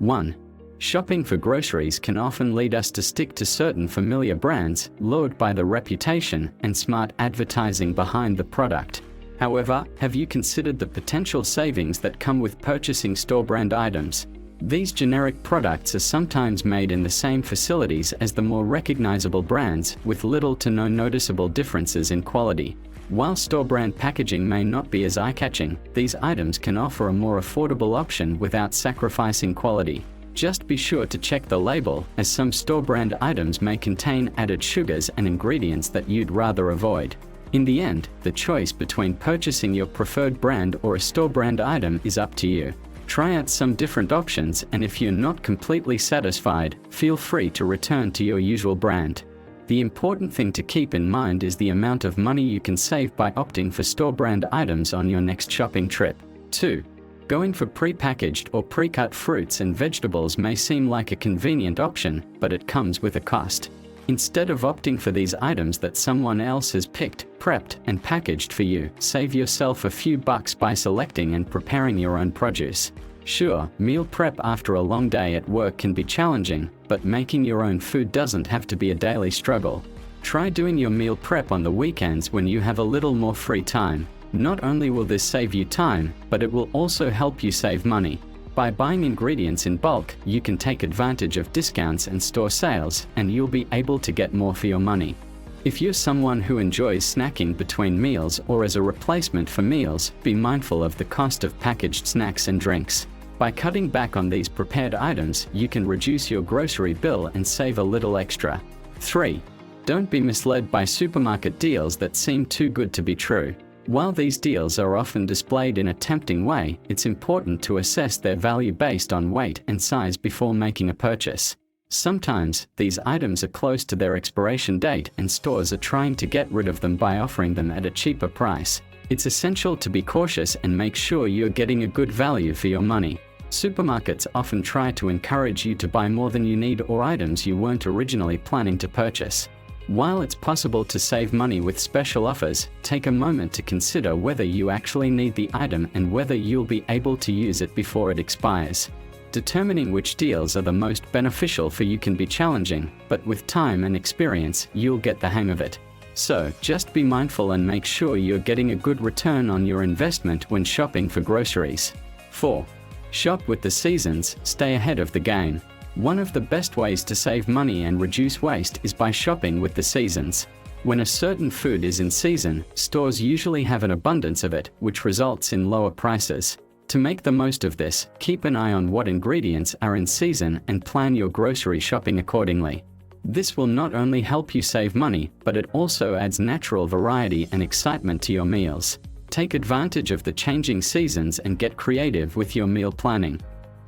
1. Shopping for groceries can often lead us to stick to certain familiar brands, lured by the reputation and smart advertising behind the product. However, have you considered the potential savings that come with purchasing store-brand items? These generic products are sometimes made in the same facilities as the more recognizable brands, with little to no noticeable differences in quality. While store-brand packaging may not be as eye-catching, these items can offer a more affordable option without sacrificing quality. Just be sure to check the label, as some store-brand items may contain added sugars and ingredients that you'd rather avoid. In the end, the choice between purchasing your preferred brand or a store-brand item is up to you. Try out some different options, and if you're not completely satisfied, feel free to return to your usual brand. The important thing to keep in mind is the amount of money you can save by opting for store-brand items on your next shopping trip. 2. Going for pre-packaged or pre-cut fruits and vegetables may seem like a convenient option, but it comes with a cost. Instead of opting for these items that someone else has picked, prepped, and packaged for you, save yourself a few bucks by selecting and preparing your own produce. Sure, meal prep after a long day at work can be challenging, but making your own food doesn't have to be a daily struggle. Try doing your meal prep on the weekends when you have a little more free time. Not only will this save you time, but it will also help you save money. By buying ingredients in bulk, you can take advantage of discounts and store sales, and you'll be able to get more for your money. If you're someone who enjoys snacking between meals or as a replacement for meals, be mindful of the cost of packaged snacks and drinks. By cutting back on these prepared items, you can reduce your grocery bill and save a little extra. 3. Don't be misled by supermarket deals that seem too good to be true. While these deals are often displayed in a tempting way, it's important to assess their value based on weight and size before making a purchase. Sometimes, these items are close to their expiration date and stores are trying to get rid of them by offering them at a cheaper price. It's essential to be cautious and make sure you're getting a good value for your money. Supermarkets often try to encourage you to buy more than you need or items you weren't originally planning to purchase. While it's possible to save money with special offers, take a moment to consider whether you actually need the item and whether you'll be able to use it before it expires. Determining which deals are the most beneficial for you can be challenging, but with time and experience, you'll get the hang of it. So, just be mindful and make sure you're getting a good return on your investment when shopping for groceries. 4. Shop with the seasons, stay ahead of the game. One of the best ways to save money and reduce waste is by shopping with the seasons. When a certain food is in season, stores usually have an abundance of it, which results in lower prices. To make the most of this, keep an eye on what ingredients are in season and plan your grocery shopping accordingly. This will not only help you save money, but it also adds natural variety and excitement to your meals. Take advantage of the changing seasons and get creative with your meal planning.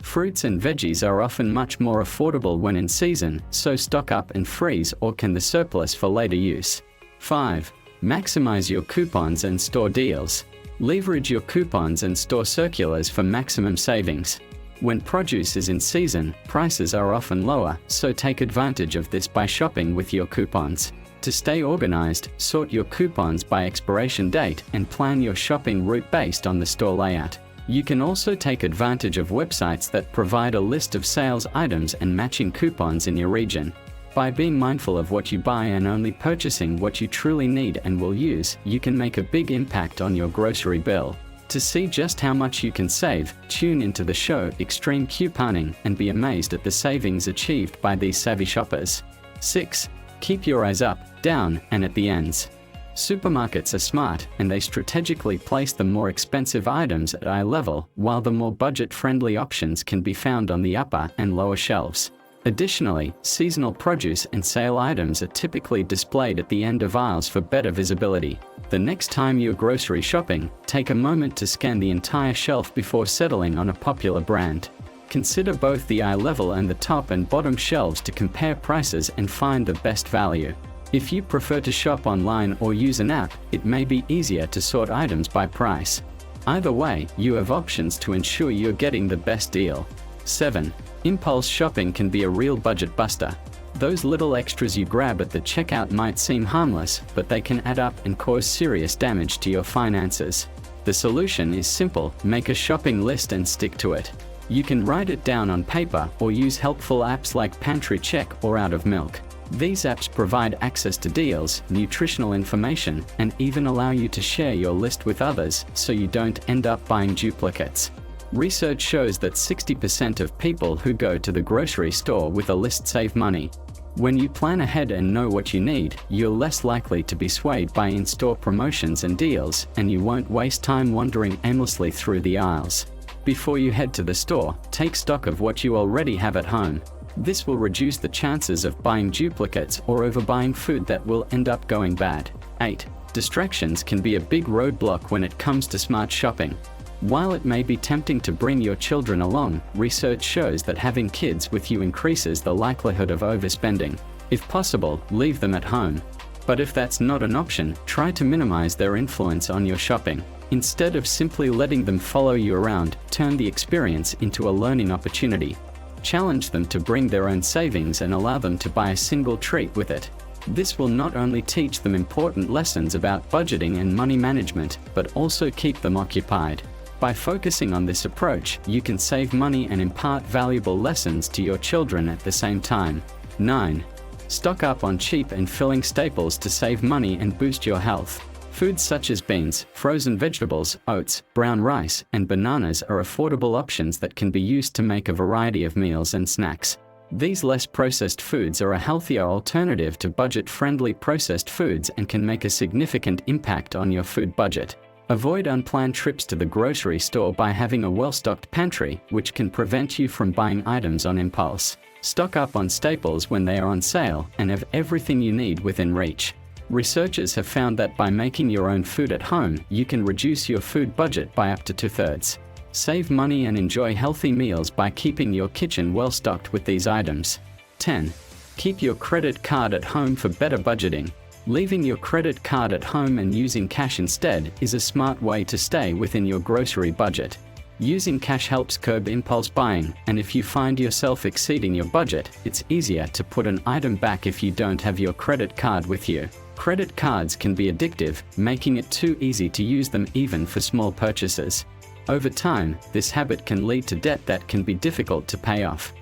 Fruits and veggies are often much more affordable when in season, so stock up and freeze or can the surplus for later use. 5. Maximize your coupons and store deals. Leverage your coupons and store circulars for maximum savings. When produce is in season, prices are often lower, so take advantage of this by shopping with your coupons. To stay organized, sort your coupons by expiration date and plan your shopping route based on the store layout. You can also take advantage of websites that provide a list of sales items and matching coupons in your region. By being mindful of what you buy and only purchasing what you truly need and will use, you can make a big impact on your grocery bill. To see just how much you can save, tune into the show Extreme Couponing and be amazed at the savings achieved by these savvy shoppers. 6. Keep your eyes up, down, and at the ends. Supermarkets are smart, and they strategically place the more expensive items at eye level, while the more budget-friendly options can be found on the upper and lower shelves. Additionally, seasonal produce and sale items are typically displayed at the end of aisles for better visibility. The next time you're grocery shopping, take a moment to scan the entire shelf before settling on a popular brand. Consider both the eye level and the top and bottom shelves to compare prices and find the best value. If you prefer to shop online or use an app, it may be easier to sort items by price. Either way, you have options to ensure you're getting the best deal. 7. Impulse shopping can be a real budget buster. Those little extras you grab at the checkout might seem harmless, but they can add up and cause serious damage to your finances. The solution is simple: make a shopping list and stick to it. You can write it down on paper or use helpful apps like Pantry Check or Out of Milk. These apps provide access to deals, nutritional information, and even allow you to share your list with others so you don't end up buying duplicates. Research shows that 60% of people who go to the grocery store with a list save money. When you plan ahead and know what you need, you're less likely to be swayed by in-store promotions and deals, and you won't waste time wandering aimlessly through the aisles. Before you head to the store, take stock of what you already have at home. This will reduce the chances of buying duplicates or overbuying food that will end up going bad. 8. Distractions can be a big roadblock when it comes to smart shopping. While it may be tempting to bring your children along, research shows that having kids with you increases the likelihood of overspending. If possible, leave them at home. But if that's not an option, try to minimize their influence on your shopping. Instead of simply letting them follow you around, turn the experience into a learning opportunity. Challenge them to bring their own savings and allow them to buy a single treat with it. This will not only teach them important lessons about budgeting and money management, but also keep them occupied. By focusing on this approach, you can save money and impart valuable lessons to your children at the same time. 9. Stock up on cheap and filling staples to save money and boost your health. Foods such as beans, frozen vegetables, oats, brown rice, and bananas are affordable options that can be used to make a variety of meals and snacks. These less processed foods are a healthier alternative to budget-friendly processed foods and can make a significant impact on your food budget. Avoid unplanned trips to the grocery store by having a well-stocked pantry, which can prevent you from buying items on impulse. Stock up on staples when they are on sale and have everything you need within reach. Researchers have found that by making your own food at home, you can reduce your food budget by up to 2/3. Save money and enjoy healthy meals by keeping your kitchen well stocked with these items. 10. Keep your credit card at home for better budgeting. Leaving your credit card at home and using cash instead is a smart way to stay within your grocery budget. Using cash helps curb impulse buying, and if you find yourself exceeding your budget, it's easier to put an item back if you don't have your credit card with you. Credit cards can be addictive, making it too easy to use them even for small purchases. Over time, this habit can lead to debt that can be difficult to pay off.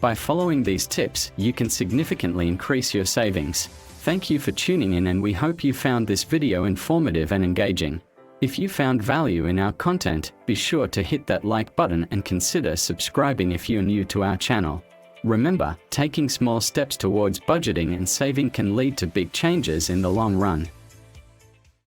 By following these tips, you can significantly increase your savings. Thank you for tuning in, and we hope you found this video informative and engaging. If you found value in our content, be sure to hit that like button and consider subscribing if you're new to our channel. Remember, taking small steps towards budgeting and saving can lead to big changes in the long run.